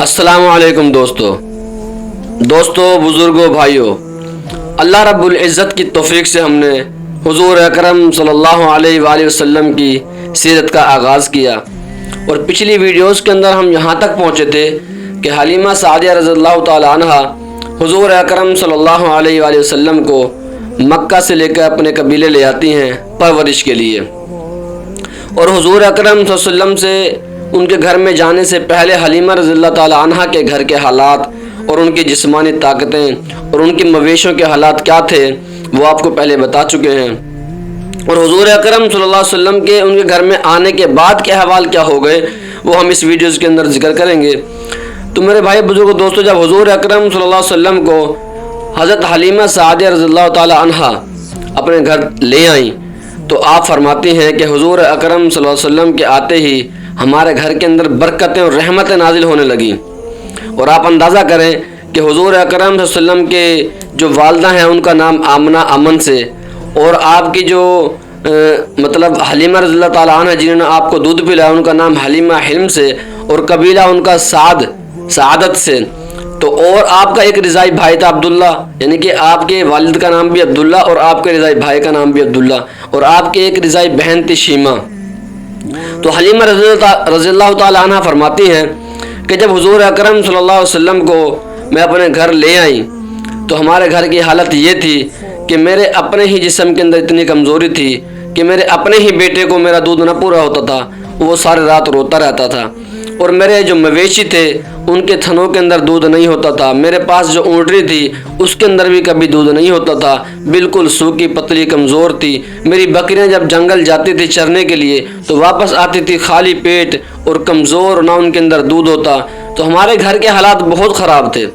अस्सलामु अलैकुम दोस्तों बुज़ुर्गों भाइयों, अल्लाह रब्बुल इज़्ज़त की तौफ़ीक़ से हमने हुज़ूर अकरम सल्लल्लाहु अलैहि वसल्लम की सीरत का आगाज़ किया और पिछली वीडियोस के अंदर हम यहाँ तक पहुँचे थे कि हलीमा सादिया रज़ियल्लाहु ताला अन्हा हुज़ूर अकरम सल्लल्लाहु अलैहि वसल्लम को मक्का से लेकर अपने कबीले ले आती हैं परवरिश के लिए। और हुज़ूर अकरम सल्लल्लाहु अलैहि वसल्लम से उनके घर में जाने से पहले हलीमा रज़ियल्लाहु ताला अन्हा के घर के हालात और उनकी जिस्मानी ताकतें और उनके मवेशियों के हालात क्या थे वो आपको पहले बता चुके हैं। और हुज़ूर अकरम सल्लल्लाहु अलैहि वसल्लम के उनके घर में आने के बाद के अहवाल क्या हो गए वो हम इस वीडियोज़ के अंदर जिक्र करेंगे। तो मेरे भाई बुजुर्गों दोस्तों, जब हुज़ूर अकरम सल्लल्लाहु अलैहि वसल्लम को हज़रत हलीमा सादिया रज़ियल्लाहु ताला अन्हा अपने घर ले आईं तो आप फरमाती हैं कि हुज़ूर अकरम सल्लल्लाहु अलैहि वसल्लम के आते ही हमारे घर के अंदर बरकतें और रहमतें नाजिल होने लगी। और आप अंदाज़ा करें कि हुज़ूर अकरम सल्लल्लाहु अलैहि वसल्लम के जो वालदा हैं उनका नाम आमना अमन से, और आपकी जो मतलब हलीमा रज़ियल्लाहु ताला अन्हा जिन्होंने आपको दूध पिलाया उनका नाम हलीमा हिल्म से, और कबीला उनका सादत से। तो और आपका एक रिज़ाई भाई था अब्दुल्ला, यानी कि आपके वालिद का नाम भी अब्दुल्ला और आपके रिज़ाई भाई का नाम भी अब्दुल्ला, और आपके एक रिज़ाई बहन थी शीमा। तो हलीमा रज़ियल्लाहु ताला अन्हा फरमाती हैं कि जब हुज़ूर अकरम सल्लल्लाहु अलैहि वसल्लम को मैं अपने घर ले आई तो हमारे घर की हालत ये थी कि मेरे अपने ही जिस्म के अंदर इतनी कमज़ोरी थी कि मेरे अपने ही बेटे को मेरा दूध न पूरा होता था, वो सारी रात रोता रहता था। और मेरे जो मवेशी थे उनके थनों के अंदर दूध नहीं होता था। मेरे पास जो ऊँटनी थी उसके अंदर भी कभी दूध नहीं होता था, बिल्कुल सूखी पतली कमज़ोर थी। मेरी बकरियां जब जंगल जाती थी चरने के लिए तो वापस आती थी खाली पेट और कमज़ोर, ना उनके अंदर दूध होता। तो हमारे घर के हालात बहुत ख़राब थे।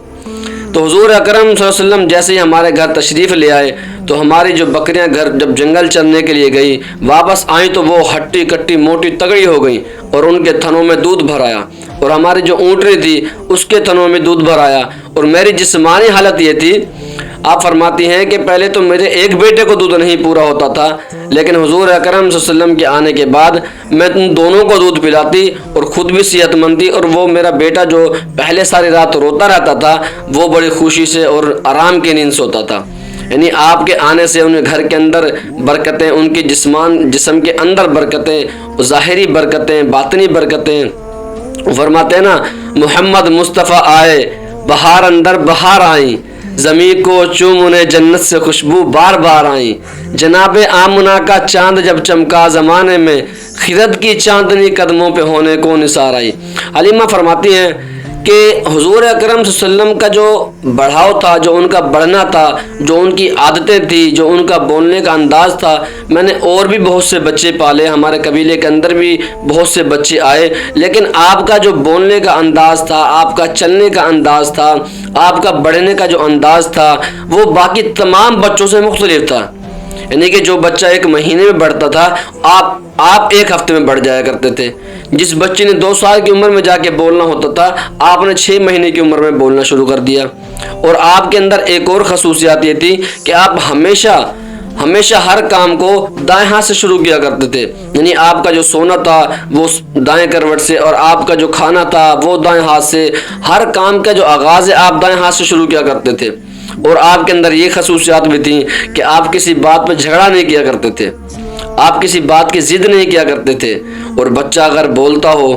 तो हुज़ूर अकरम सल्लल्लाहु अलैहि वसल्लम जैसे ही हमारे घर तशरीफ़ ले आए तो हमारी जो बकरियां घर जब जंगल चरने के लिए गई वापस आई तो वो हट्टी कट्टी मोटी तगड़ी हो गई और उनके थनों में दूध भर आया, और हमारी जो ऊँटनी थी उसके थनों में दूध भर आया। और मेरी जिस्मानी हालत ये थी, आप फरमाती हैं कि पहले तो मेरे एक बेटे को दूध नहीं पूरा होता था, लेकिन हुज़ूर अकरम सल्लल्लाहु अलैहि वसल्लम के आने के बाद मैं उन दोनों को दूध पिलाती और ख़ुद भी सेहतमंद थी। और वो मेरा बेटा जो पहले सारी रात रोता रहता था वो बड़ी खुशी से और आराम की नींद सोता था। यानी आपके आने से उनके घर के अंदर बरकतें, उनकी जिस्म के अंदर बरकतें, ज़ाहिरी बरकतें, बातनी बरकतें। फरमाते हैं ना, मोहम्मद मुस्तफ़ा आए बहार अंदर बहार आई, ज़मीं को चूमुने जन्नत से खुशबू बार बार आई। जनाबे आमना का चांद जब चमका ज़माने में, खिरद की चांदनी कदमों पे होने को निसार आई। हलीमा फरमाती हैं कि हुज़ूर अकरम सल्लल्लाहु अलैहि वसल्लम का जो बढ़ाव था, जो उनका बढ़ना था, जो उनकी आदतें थी, जो उनका बोलने का अंदाज़ था, मैंने और भी बहुत से बच्चे पाले, हमारे कबीले के अंदर भी बहुत से बच्चे आए, लेकिन आपका जो बोलने का अंदाज़ था, आपका चलने का अंदाज़ था, आपका बढ़ने का जो अंदाज़ था वो बाकी तमाम बच्चों से मुख्तलिफ था। यानी कि जो बच्चा एक महीने में बढ़ता था आप एक हफ्ते में बढ़ जाया करते थे। जिस बच्चे ने 2 साल की उम्र में जाके बोलना होता था आपने 6 महीने की उम्र में बोलना शुरू कर दिया। और आपके अंदर एक और खसूसियत ये थी कि आप हमेशा हर काम को दाएं हाथ से शुरू किया करते थे। यानी आपका जो सोना था वो दाएं करवट से, और आपका जो खाना था वो दाएं हाथ से। हर काम का जो आगाज़ है आप दाएं हाथ से शुरू किया करते थे। और आपके अंदर ये खसूसियात भी थी कि आप किसी बात पर झगड़ा नहीं किया करते थे, आप किसी बात की ज़िद नहीं किया करते थे। और बच्चा अगर बोलता हो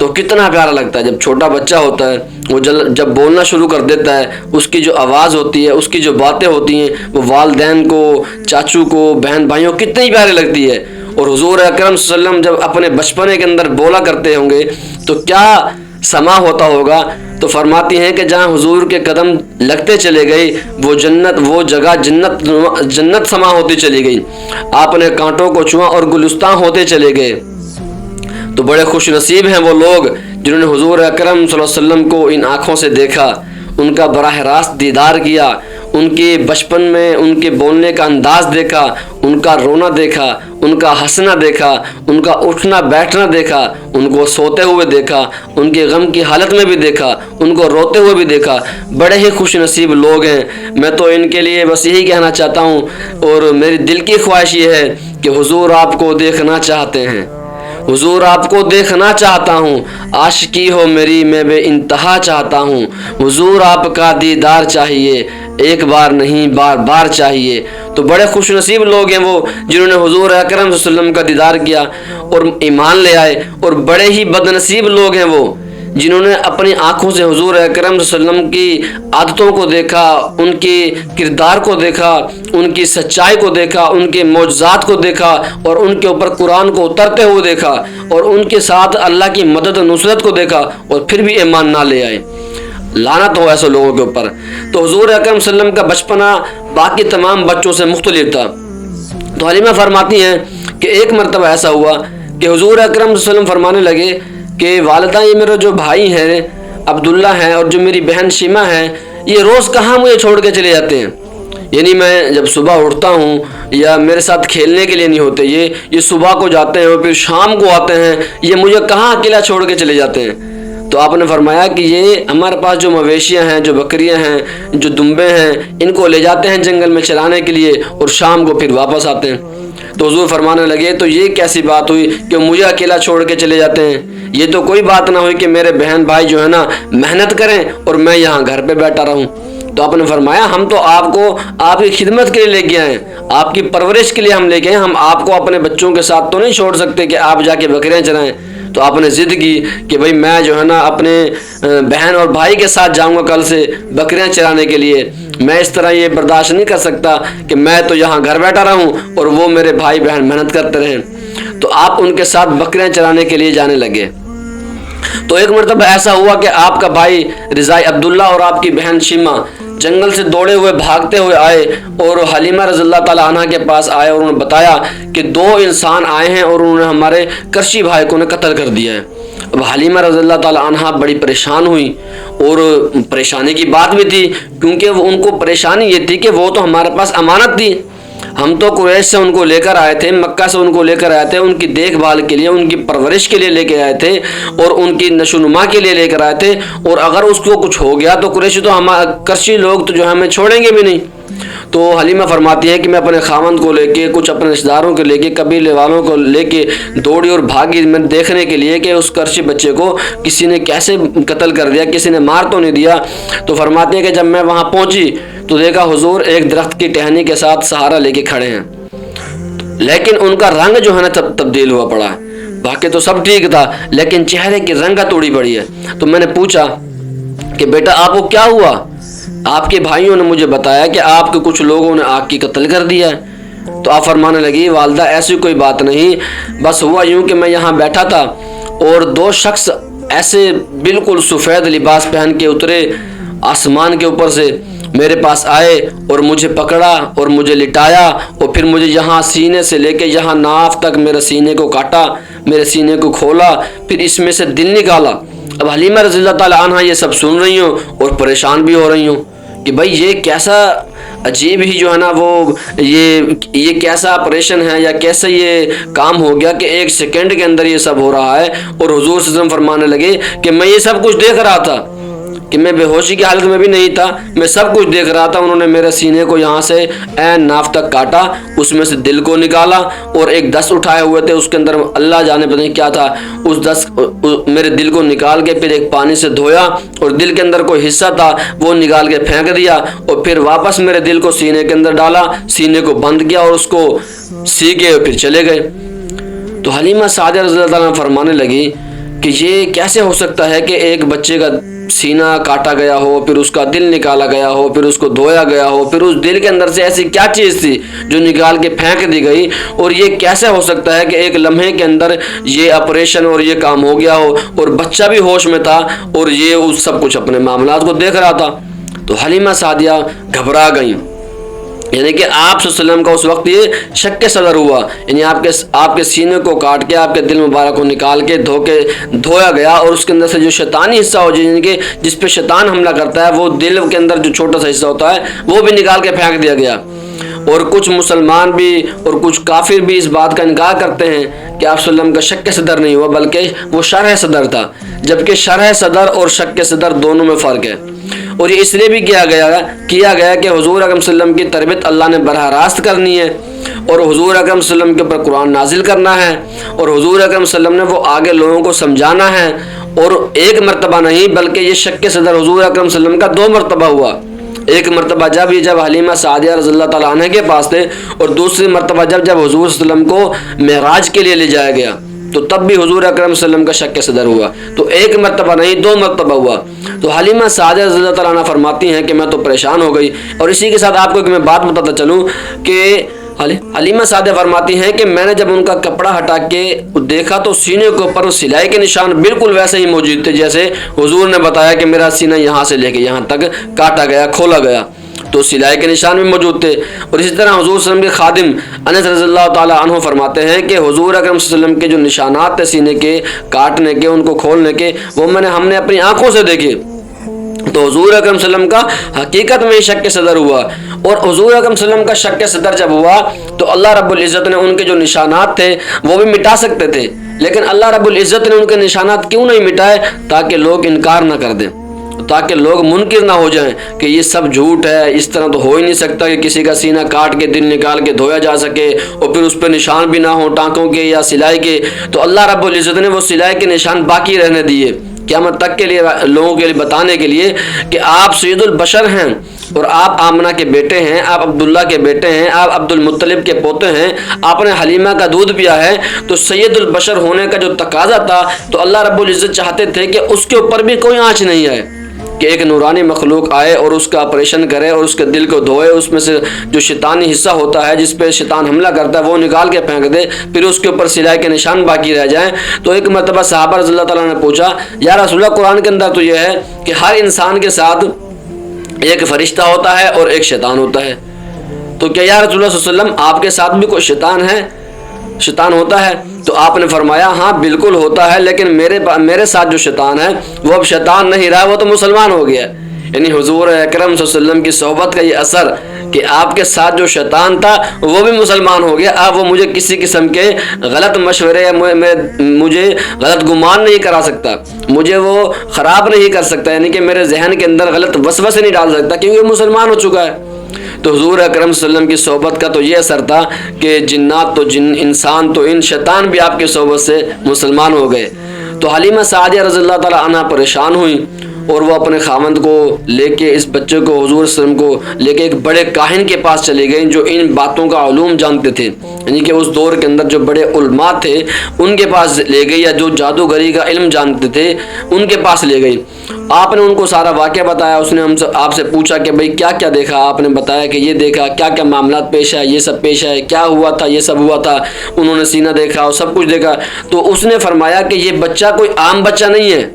तो कितना प्यारा लगता है। जब छोटा बच्चा होता है वो जब बोलना शुरू कर देता है, उसकी जो आवाज़ होती है, उसकी जो बातें होती हैं वो वालिदैन को, चाचू को, बहन भाइयों कितनी प्यारी लगती है। और हुज़ूर अकरम सल्लल्लाहु अलैहि वसल्लम जब अपने बचपने के अंदर बोला करते होंगे तो क्या समा होता होगा। तो फरमाती हैं कि जहाँ हुजूर के कदम लगते चले गए वो जगह जन्नत समा होती चली गई। आपने कांटों को छुआ और गुलिस्तान होते चले गए। तो बड़े खुश नसीब हैं वो लोग जिन्होंने हुजूर अकरम सल्लल्लाहु अलैहि वसल्लम को इन आँखों से देखा, उनका बराह रास्त दीदार किया, उनके बचपन में उनके बोलने का अंदाज़ देखा, उनका रोना देखा, उनका हंसना देखा, उनका उठना बैठना देखा, उनको सोते हुए देखा, उनके गम की हालत में भी देखा, उनको रोते हुए भी देखा। बड़े ही खुश नसीब लोग हैं। मैं तो इनके लिए बस यही कहना चाहता हूँ और मेरी दिल की ख्वाहिश ये है कि हुजूर आपको देखना चाहते हैं। हुजूर आपको देखना चाहता हूँ, आशिकी हो मेरी मैं बे इंतहा चाहता हूँ। हुजूर आपका दीदार चाहिए, एक बार नहीं बार बार चाहिए। तो बड़े खुश नसीब लोग हैं वो जिन्होंने हुजूर अकरम सल्लल्लाहु अलैहि वसल्लम का दीदार किया और ईमान ले आए, और बड़े ही बदनसीब लोग हैं वो जिन्होंने अपनी आंखों से हुजूर अकरम सल्लल्लाहु अलैहि वसल्लम की आदतों को देखा, उनके किरदार को देखा, उनकी सच्चाई को देखा, उनके मौजज़ात को देखा, और उनके ऊपर कुरान को उतरते हुए देखा, और उनके साथ अल्लाह की मदद और नुसरत को देखा, और फिर भी ईमान ना ले आए। लानत हो ऐसे लोगों के ऊपर। तो हुजूर अकरम सल्लल्लाहु अलैहि वसल्लम का बचपना बाकी तमाम बच्चों से मुख्तलिफ था। तो हलीमा फरमाती हैं कि एक मरतबा ऐसा हुआ कि हुजूर अकरम सल्लल्लाहु अलैहि वसल्लम फरमाने लगे कि वालिदा, ये मेरे जो भाई हैं अब्दुल्ला हैं और जो मेरी बहन शीमा है, ये रोज़ कहाँ मुझे छोड़ के चले जाते हैं। यानी मैं जब सुबह उठता हूँ या मेरे साथ खेलने के लिए नहीं होते, ये सुबह को जाते हैं और फिर शाम को आते हैं, ये मुझे कहाँ अकेला छोड़ के चले जाते हैं। तो आपने फरमाया कि ये हमारे पास जो मवेशियाँ हैं, जो बकरियाँ हैं, जो दुम्बे हैं, इनको ले जाते हैं जंगल में चराने के लिए और शाम को फिर वापस आते हैं। तो हुजूर फरमाने लगे, तो ये कैसी बात हुई कि मुझे अकेला छोड़ के चले जाते हैं। ये तो कोई बात ना हुई कि मेरे बहन भाई जो है ना मेहनत करें और मैं यहाँ घर पे बैठा रहूँ। तो आपने फरमाया, हम तो आपको आपकी खिदमत के लिए लेके आए हैं, आपकी परवरिश के लिए हम लेके आए, हम आपको अपने बच्चों के साथ तो नहीं छोड़ सकते कि आप जाके बकरियाँ चराएं। तो आपने ज़िद की कि भाई मैं जो है ना अपने बहन और भाई के साथ जाऊंगा कल से बकरियां चराने के लिए। मैं इस तरह ये बर्दाश्त नहीं कर सकता कि मैं तो यहाँ घर बैठा रहूं और वो मेरे भाई बहन मेहनत करते रहें। तो आप उनके साथ बकरियां चराने के लिए जाने लगे। तो एक मरतबा ऐसा हुआ कि आपका भाई रिज़ाई अब्दुल्ला और आपकी बहन शीमा जंगल से दौड़े हुए भागते हुए आए और हलीमा रज़ियल्लाहु ताला अन्हा के पास आए और उन्होंने बताया कि दो इंसान आए हैं और उन्होंने हमारे करशी भाई को कत्ल कर दिया है। अब हलीमा रज़ियल्लाहु ताला अन्हा बड़ी परेशान हुई, और परेशानी की बात भी थी क्योंकि वो उनको परेशानी ये थी कि वो तो हमारे पास अमानत थी, हम तो कुरैश से उनको लेकर आए थे, मक्का से उनको लेकर आए थे, उनकी देखभाल के लिए, उनकी परवरिश के लिए लेके आए थे और उनकी नशोनुमा के लिए लेकर आए थे, और अगर उसको कुछ हो गया तो कुरैशी तो हमारे करशी लोग तो जो हमें छोड़ेंगे भी नहीं। तो हलीमा फरमाती है कि मैं अपने खामन को लेके, कुछ अपने रिश्तेदारों को लेके, कबीले वालों को लेके दौड़ी और भागी मैं देखने के लिए कि उस करशी बच्चे को किसी ने कैसे कत्ल कर दिया, किसी ने मार तो नहीं दिया। तो फरमाती है कि जब मैं वहाँ पहुँची तो देखा हुजूर एक दरख्त की टहनी के साथ सहारा लेके खड़े हैं, लेकिन उनका रंग जो है ना तब्दील हुआ पड़ा है। बाकी तो सब ठीक था, लेकिन चेहरे की रंगत उड़ी पड़ी है। तो मैंने पूछा कि बेटा आपको क्या हुआ? आपके भाइयों ने मुझे बताया कि आपके कुछ लोगों ने आग की कत्ल कर दिया है। तो आप फरमाने लगी, वालदा ऐसी कोई बात नहीं, बस हुआ यूं कि मैं यहाँ बैठा था और दो शख्स ऐसे बिल्कुल सफ़ेद लिबास पहन के उतरे आसमान के ऊपर से, मेरे पास आए और मुझे पकड़ा और मुझे लिटाया और फिर मुझे यहाँ सीने से लेके यहाँ नाफ तक मेरे सीने को काटा, मेरे सीने को खोला, फिर इसमें से दिल निकाला। अब हलीमा रज़ियल्लाहु ताला अन्हा ये सब सुन रही हूँ और परेशान भी हो रही हूँ कि भाई ये कैसा अजीब ही जो है ना वो ये कैसा ऑपरेशन है या कैसे ये काम हो गया कि एक सेकंड के अंदर ये सब हो रहा है। और हुजूर सल्लल्लाहु अलैहि वसल्लम फरमाने लगे कि मैं ये सब कुछ देख रहा था, कि मैं बेहोशी की हालत में भी नहीं था, मैं सब कुछ देख रहा था। उन्होंने मेरे सीने को यहाँ से ऐन नाफ तक काटा, उसमें से दिल को निकाला और एक दस्त उठाए हुए थे, उसके अंदर अल्लाह जाने पता नहीं क्या था, उस दस्त मेरे दिल को निकाल के फिर एक पानी से धोया और दिल के अंदर कोई हिस्सा था वो निकाल के फेंक दिया और फिर वापस मेरे दिल को सीने के अंदर डाला, सीने को बंद किया और उसको सी के फिर चले गए। तो हलीमा सादिया रज़ियल्लाहु अन्हा फरमाने लगी कि ये कैसे हो सकता है कि एक बच्चे का सीना काटा गया हो, फिर उसका दिल निकाला गया हो, फिर उसको धोया गया हो, फिर उस दिल के अंदर से ऐसी क्या चीज़ थी जो निकाल के फेंक दी गई, और ये कैसे हो सकता है कि एक लम्हे के अंदर ये ऑपरेशन और ये काम हो गया हो और बच्चा भी होश में था और ये उस सब कुछ अपने मामलात को देख रहा था। तो हलीमा सादिया घबरा गई, यानी कि आप वसल्लम का उस वक्त ये शक के सदर हुआ, यानी आपके सीने को काट के आपके दिल मुबारक को निकाल के धोया गया और उसके अंदर से जो शैतानी हिस्सा हो यानी कि जिस पे शैतान हमला करता है वो दिल के अंदर जो छोटा सा हिस्सा होता है वो भी निकाल के फेंक दिया गया। और कुछ मुसलमान भी और कुछ काफिर भी इस बात का इनकार करते हैं कि आप वसल्लम का शक के सदर नहीं हुआ बल्कि वो शरह सदर था, जबकि शरह सदर और शक के सदर दोनों में फ़र्क है। اور یہ اس لیے بھی کیا گیا کہ حضور اکرم صلی اللہ علیہ وسلم کی تربیت اللہ نے براہ راست کرنی ہے، اور حضور اکرم صلی اللہ علیہ وسلم کے اوپر قرآن نازل کرنا ہے، اور حضور اکرم صلی اللہ علیہ وسلم نے وہ آگے لوگوں کو سمجھانا ہے۔ اور ایک مرتبہ نہیں بلکہ یہ شک صدر حضور اکرم صلی اللہ علیہ وسلم کا 2 مرتبہ ہوا۔ ایک مرتبہ جب حلیمہ سعدیہ رضی اللہ تعالیٰ عنہ کے پاس تھے، اور دوسری مرتبہ جب حضور صلی اللہ علیہ وسلم کو معراج کے لیے لے جایا گیا تو تب بھی حضور اکرم صلی اللہ علیہ وسلم کا شک صدر ہوا۔ تو ایک مرتبہ نہیں 2 مرتبہ ہوا۔ تو حلیمہ سعدیہ رضی اللہ تعالیٰ عنہ فرماتی ہیں کہ میں تو پریشان ہو گئی، اور اسی کے ساتھ آپ کو میں بات بتاتا چلوں کہ حلیمہ سعدیہ فرماتی ہیں کہ میں نے جب ان کا کپڑا ہٹا کے دیکھا تو سینے کے اوپر سلائی کے نشان بالکل ویسے ہی موجود تھے جیسے حضور نے بتایا کہ میرا سینہ یہاں سے لے کے یہاں تک کاٹا گیا، کھولا گیا، تو سلائی کے نشان بھی موجود تھے۔ اور اسی طرح حضور صلی اللہ علیہ وسلم کے خادم انس رضی اللہ تعالیٰ عنہ فرماتے ہیں کہ حضور اکرم صلی اللہ علیہ وسلم کے جو نشانات تھے سینے کے کاٹنے کے، ان کو کھولنے کے، وہ ہم نے اپنی آنکھوں سے دیکھے۔ تو حضور اکرم صلی اللہ علیہ وسلم کا حقیقت میں شک صدر ہوا، اور حضور اکرم صلی اللہ علیہ وسلم کا شک صدر جب ہوا تو اللہ رب العزت نے ان کے جو نشانات تھے وہ بھی مٹا سکتے تھے، لیکن اللہ رب العزت نے ان کے نشانات کیوں نہیں مٹائے؟ تاکہ لوگ انکار نہ کر دیں، تاکہ لوگ منکر نہ ہو جائیں کہ یہ سب جھوٹ ہے، اس طرح تو ہو ہی نہیں سکتا کہ کسی کا سینہ کاٹ کے دل نکال کے دھویا جا سکے اور پھر اس پہ نشان بھی نہ ہو ٹانکوں کے یا سلائی کے۔ تو اللہ رب العزت نے وہ سلائی کے نشان باقی رہنے دیے قیامت تک کے لیے، لوگوں کے لیے بتانے کے لیے کہ آپ سید البشر ہیں، اور آپ آمنہ کے بیٹے ہیں، آپ عبداللہ کے بیٹے ہیں، آپ عبد المطلب کے پوتے ہیں، آپ نے حلیمہ کا دودھ پیا ہے۔ تو سید البشر ہونے کا جو تقاضا تھا تو اللہ رب العزت چاہتے تھے کہ اس کے اوپر بھی کوئی آنچ نہیں آئے، کہ ایک نورانی مخلوق آئے اور اس کا آپریشن کرے اور اس کے دل کو دھوئے، اس میں سے جو شیطانی حصہ ہوتا ہے جس پہ شیطان حملہ کرتا ہے وہ نکال کے پھینک دے، پھر اس کے اوپر سلائی کے نشان باقی رہ جائیں۔ تو ایک مرتبہ صحابہ رضی اللہ تعالیٰ نے پوچھا، یا رسول اللہ قرآن کے اندر تو یہ ہے کہ ہر انسان کے ساتھ ایک فرشتہ ہوتا ہے اور ایک شیطان ہوتا ہے، تو کیا یا رسول اللہ صلی اللہ علیہ وسلم آپ کے ساتھ بھی کوئی شیطان ہوتا ہے؟ تو آپ نے فرمایا ہاں بالکل ہوتا ہے، لیکن میرے ساتھ جو شیطان ہے وہ اب شیطان نہیں رہا، وہ تو مسلمان ہو گیا۔ یعنی حضور اکرم صلی اللہ علیہ وسلم کی صحبت کا یہ اثر کہ آپ کے ساتھ جو شیطان تھا وہ بھی مسلمان ہو گیا، اب وہ مجھے کسی قسم کے غلط مشورے یا مجھے غلط گمان نہیں کرا سکتا، مجھے وہ خراب نہیں کر سکتا، یعنی کہ میرے ذہن کے اندر غلط وسوسے نہیں ڈال سکتا، کیونکہ وہ مسلمان ہو چکا ہے۔ تو حضور اکرم صلی اللہ علیہ وسلم کی صحبت کا تو یہ اثر تھا کہ جنات تو جن، انسان تو ان، شیطان بھی آپ کی صحبت سے مسلمان ہو گئے۔ تو حلیمہ سعدیہ رضی اللہ تعالیٰ عنہ پریشان ہوئی، اور وہ اپنے خاوند کو لے کے، اس بچے کو حضور صلی اللہ علیہ وسلم کو لے کے ایک بڑے کاہن کے پاس چلی گئیں جو ان باتوں کا علوم جانتے تھے، یعنی کہ اس دور کے اندر جو بڑے علماء تھے ان کے پاس لے گئی، یا جو جادوگری کا علم جانتے تھے ان کے پاس لے گئی۔ آپ نے ان کو سارا واقعہ بتایا، اس نے آپ سے پوچھا کہ بھئی کیا کیا دیکھا؟ آپ نے بتایا کہ یہ دیکھا، کیا کیا معاملات پیش آئے، یہ سب پیش آئے، کیا ہوا تھا، یہ سب ہوا تھا، انہوں نے سینہ دیکھا اور سب کچھ دیکھا۔ تو اس نے فرمایا کہ یہ بچہ کوئی عام بچہ نہیں ہے،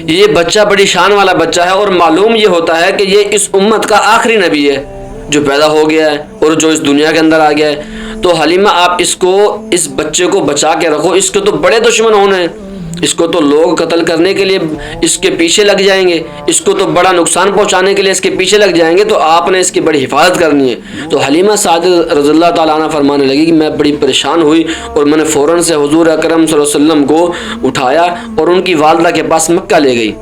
یہ بچہ بڑی شان والا بچہ ہے، اور معلوم یہ ہوتا ہے کہ یہ اس امت کا آخری نبی ہے جو پیدا ہو گیا ہے اور جو اس دنیا کے اندر آ گیا ہے۔ تو حلیمہ آپ اس بچے کو بچا کے رکھو، اس کے تو بڑے دشمن ہونے ہیں، اس کو تو لوگ قتل کرنے کے لیے اس کے پیچھے لگ جائیں گے، اس کو تو بڑا نقصان پہنچانے کے لیے اس کے پیچھے لگ جائیں گے، تو آپ نے اس کی بڑی حفاظت کرنی ہے۔ تو حلیمہ سعدیہ رضی اللہ تعالیٰ عنہ فرمانے لگی کہ میں بڑی پریشان ہوئی، اور میں نے فوراً سے حضور اکرم صلی اللہ علیہ وسلم کو اٹھایا اور ان کی والدہ کے پاس مکہ لے گئی۔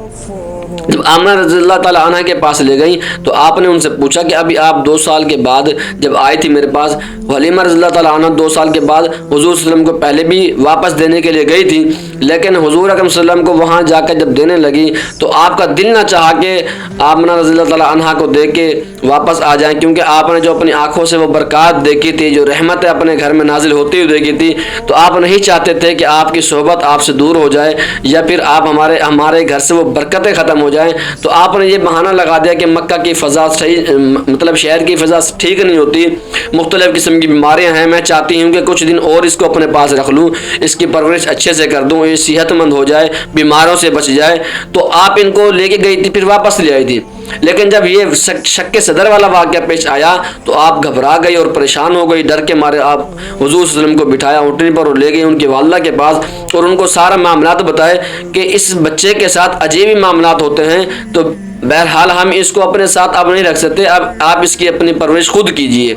جب آمنہ رضی اللہ تعالیٰ عنہ کے پاس لے گئی تو آپ نے ان سے پوچھا کہ ابھی آپ 2 سال کے بعد جب آئی تھی میرے پاس، حلیمہ رضی اللہ تعالیٰ عنہ 2 سال کے بعد حضور صلی اللہ علیہ وسلم کو پہلے بھی واپس دینے کے لیے گئی تھی، لیکن حضور اکرم صلی اللہ علیہ وسلم کو وہاں جا کر جب دینے لگی تو آپ کا دل نہ چاہا کہ آمنہ رضی اللہ تعالیٰ عنہ کو دے کے واپس آ جائیں، کیونکہ آپ نے جو اپنی آنکھوں سے وہ برکات دیکھی تھی، جو رحمتیں اپنے گھر میں نازل ہوتی ہوئی دیکھی تھی، تو آپ نہیں چاہتے تھے کہ آپ کی صحبت آپ سے دور ہو جائے، یا پھر آپ ہمارے گھر سے وہ برکتیں ختم ہو جائیں۔ تو آپ نے یہ بہانہ لگا دیا کہ مکہ کی فضا صحیح، مطلب شہر کی فضا ٹھیک نہیں ہوتی، مختلف قسم کی بیماریاں ہیں، میں چاہتی ہوں کہ کچھ دن اور اس کو اپنے پاس رکھ لوں، اس کی پرورش اچھے سے کر دوں، یہ صحت مند ہو جائے، بیماروں سے بچ جائے۔ تو آپ ان کو لے کے گئی تھی، پھر واپس لے آئی تھی، لیکن جب یہ شک صدر والا واقعہ پیش آیا تو آپ گھبرا گئی اور پریشان ہو گئی، ڈر کے مارے آپ حضور صلی اللہ علیہ وسلم کو بٹھایا اونٹنی پر اور لے گئی ان کی والدہ کے پاس، اور ان کو سارا معاملات بتائے کہ اس بچے کے ساتھ عجیب ہی معاملات ہوتے ہیں، تو بہرحال ہم اس کو اپنے ساتھ اب نہیں رکھ سکتے، اب آپ اس کی اپنی پرورش خود کیجئے۔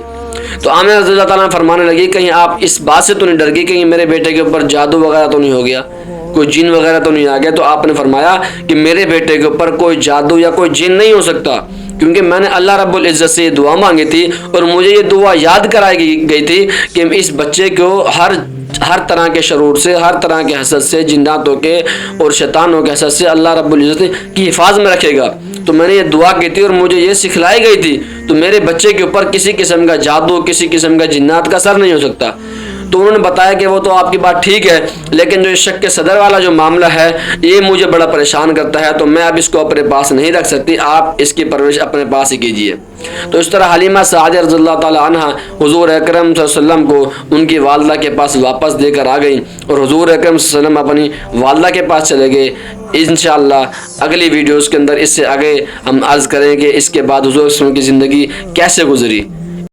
تو آمنہ رضی اللہ تعالیٰ فرمانے لگی کہیں آپ اس بات سے تو نہیں ڈر گئی کہیں میرے بیٹے کے اوپر جادو وغیرہ تو نہیں ہو گیا، کوئی جن وغیرہ تو نہیں آ گیا. تو آپ نے فرمایا کہ میرے بیٹے کے اوپر کوئی جادو یا کوئی جن نہیں ہو سکتا، کیونکہ میں نے اللہ رب العزت سے یہ دعا مانگی تھی اور مجھے یہ دعا یاد کرائی گئی تھی کہ اس بچے کو ہر طرح کے شرور سے، ہر طرح کے حسد سے، جناتوں کے اور شیطانوں کے حسد سے اللہ رب العزت کی حفاظت میں رکھے گا. تو میں نے یہ دعا کی تھی اور مجھے یہ سکھلائی گئی تھی. تو میرے بچے کے اوپر کسی قسم کا جادو، کسی قسم کا جنات کا اثر نہیں ہو سکتا. تو انہوں نے بتایا کہ وہ تو آپ کی بات ٹھیک ہے، لیکن جو شک کے صدر والا جو معاملہ ہے یہ مجھے بڑا پریشان کرتا ہے، تو میں اب اس کو اپنے پاس نہیں رکھ سکتی، آپ اس کی پرورش اپنے پاس ہی کیجئے. تو اس طرح حلیمہ سعدیہ رضی اللہ تعالی عنہ حضور اکرم صلی اللہ علیہ وسلم کو ان کی والدہ کے پاس واپس دے کر آ گئیں اور حضور اکرم صلی اللہ علیہ وسلم اپنی والدہ کے پاس چلے گئے. انشاءاللہ اگلی ویڈیوز کے اندر اس سے آگے ہم عرض کریں کہ اس کے بعد حضور صلی اللہ علیہ وسلم کی زندگی کیسے گزری.